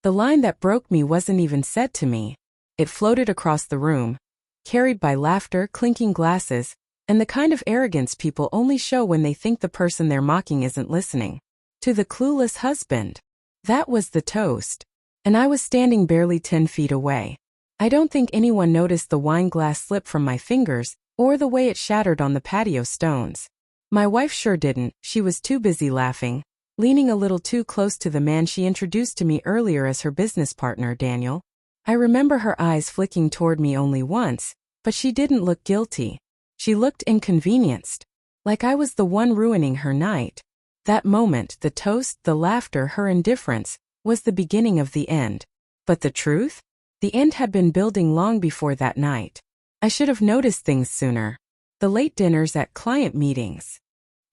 The line that broke me wasn't even said to me. It floated across the room, carried by laughter, clinking glasses, and the kind of arrogance people only show when they think the person they're mocking isn't listening. To the clueless husband. That was the toast. And I was standing barely 10 feet away. I don't think anyone noticed the wine glass slip from my fingers, or the way it shattered on the patio stones. My wife sure didn't. She was too busy laughing, leaning a little too close to the man she introduced to me earlier as her business partner, Daniel. I remember her eyes flicking toward me only once, but she didn't look guilty. She looked inconvenienced, like I was the one ruining her night. That moment, the toast, the laughter, her indifference, was the beginning of the end. But the truth? The end had been building long before that night. I should have noticed things sooner. The late dinners at client meetings.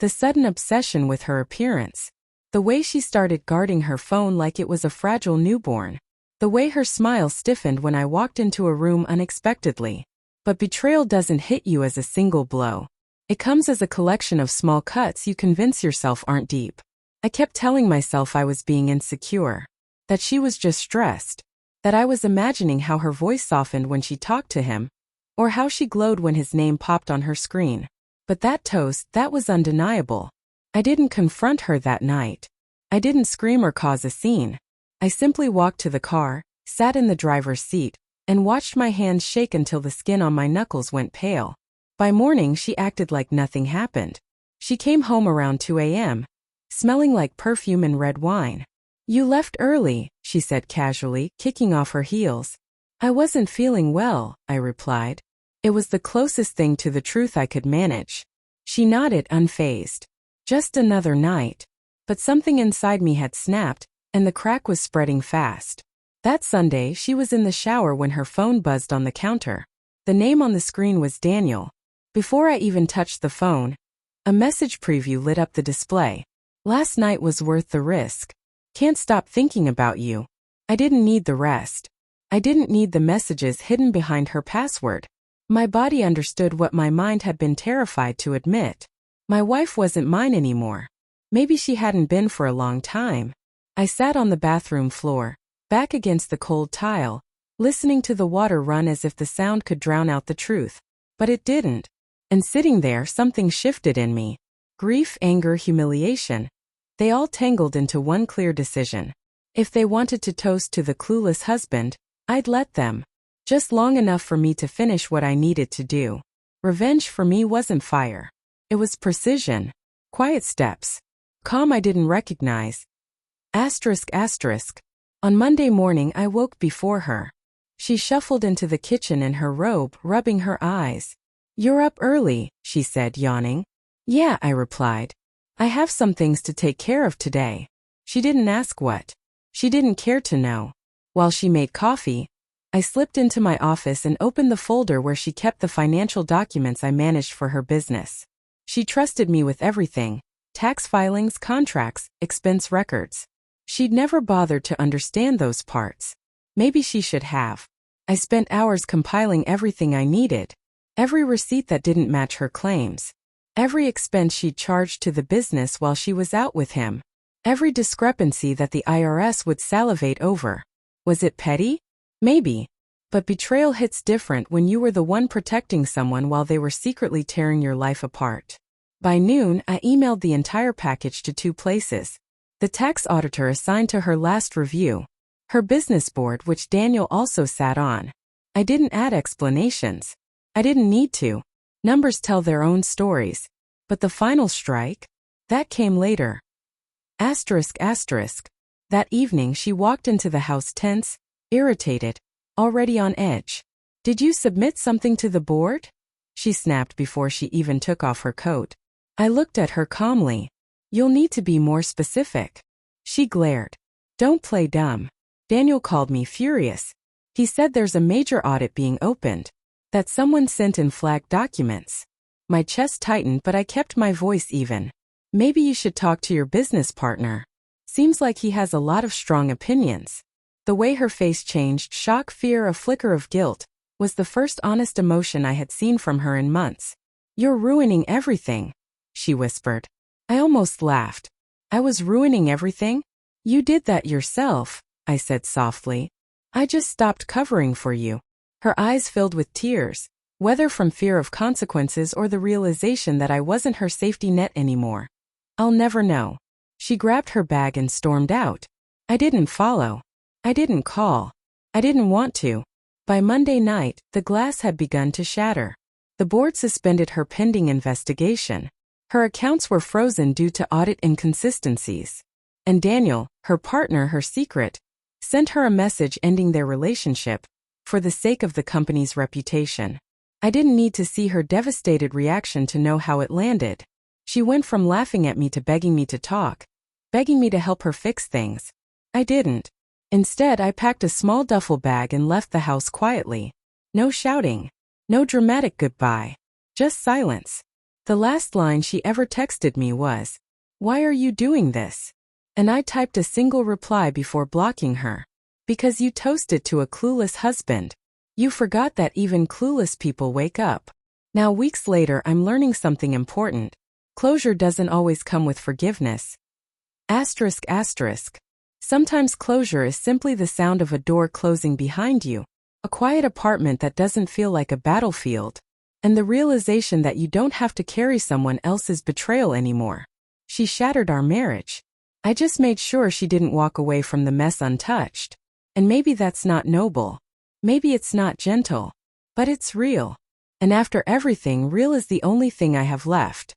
The sudden obsession with her appearance. The way she started guarding her phone like it was a fragile newborn. The way her smile stiffened when I walked into a room unexpectedly. But betrayal doesn't hit you as a single blow. It comes as a collection of small cuts you convince yourself aren't deep. I kept telling myself I was being insecure. That she was just stressed. That I was imagining how her voice softened when she talked to him. Or how she glowed when his name popped on her screen. But that toast, that was undeniable. I didn't confront her that night. I didn't scream or cause a scene. I simply walked to the car, sat in the driver's seat, and watched my hands shake until the skin on my knuckles went pale. By morning she acted like nothing happened. She came home around 2 a.m., smelling like perfume and red wine. "You left early," she said casually, kicking off her heels. "I wasn't feeling well," I replied. It was the closest thing to the truth I could manage. She nodded, unfazed. Just another night. But something inside me had snapped, and the crack was spreading fast. That Sunday, she was in the shower when her phone buzzed on the counter. The name on the screen was Daniel. Before I even touched the phone, a message preview lit up the display. "Last night was worth the risk. Can't stop thinking about you." I didn't need the rest. I didn't need the messages hidden behind her password. My body understood what my mind had been terrified to admit. My wife wasn't mine anymore. Maybe she hadn't been for a long time. I sat on the bathroom floor, back against the cold tile, listening to the water run as if the sound could drown out the truth. But it didn't. And sitting there, something shifted in me. Grief, anger, humiliation. They all tangled into one clear decision. If they wanted to toast to the clueless husband, I'd let them. Just long enough for me to finish what I needed to do. Revenge for me wasn't fire. It was precision. Quiet steps. Calm I didn't recognize. ***. On Monday morning I woke before her. She shuffled into the kitchen in her robe, rubbing her eyes. "You're up early," she said, yawning. "Yeah," I replied. "I have some things to take care of today." She didn't ask what. She didn't care to know. While she made coffee, I slipped into my office and opened the folder where she kept the financial documents I managed for her business. She trusted me with everything: tax filings, contracts, expense records. She'd never bothered to understand those parts. Maybe she should have. I spent hours compiling everything I needed. Every receipt that didn't match her claims. Every expense she'd charged to the business while she was out with him. Every discrepancy that the IRS would salivate over. Was it petty? Maybe. But betrayal hits different when you were the one protecting someone while they were secretly tearing your life apart. By noon, I emailed the entire package to 2 places. The tax auditor assigned to her last review. Her business board, which Daniel also sat on. I didn't add explanations. I didn't need to. Numbers tell their own stories. But the final strike? That came later. ***. That evening she walked into the house tense, irritated, already on edge. "Did you submit something to the board?" she snapped before she even took off her coat. I looked at her calmly. "You'll need to be more specific." She glared. "Don't play dumb." Daniel called me furious. He said there's a major audit being opened. That someone sent in flagged documents. My chest tightened, but I kept my voice even. "Maybe you should talk to your business partner. Seems like he has a lot of strong opinions." The way her face changed, shock, fear, a flicker of guilt, was the first honest emotion I had seen from her in months. "You're ruining everything," she whispered. I almost laughed. I was ruining everything? You did that yourself. I said softly. I just stopped covering for you. Her eyes filled with tears, whether from fear of consequences or the realization that I wasn't her safety net anymore. I'll never know. She grabbed her bag and stormed out. I didn't follow. I didn't call. I didn't want to. By Monday night, the glass had begun to shatter. The board suspended her pending investigation. Her accounts were frozen due to audit inconsistencies. And Daniel, her partner, her secret, sent her a message ending their relationship, for the sake of the company's reputation. I didn't need to see her devastated reaction to know how it landed. She went from laughing at me to begging me to talk, begging me to help her fix things. I didn't. Instead, I packed a small duffel bag and left the house quietly. No shouting. No dramatic goodbye. Just silence. The last line she ever texted me was, "Why are you doing this?" And I typed a single reply before blocking her. Because you toasted to a clueless husband. You forgot that even clueless people wake up. Now, weeks later, I'm learning something important. Closure doesn't always come with forgiveness. Asterisk asterisk. Sometimes closure is simply the sound of a door closing behind you, a quiet apartment that doesn't feel like a battlefield, and the realization that you don't have to carry someone else's betrayal anymore. She shattered our marriage. I just made sure she didn't walk away from the mess untouched. And maybe that's not noble. Maybe it's not gentle. But it's real. And after everything, real is the only thing I have left.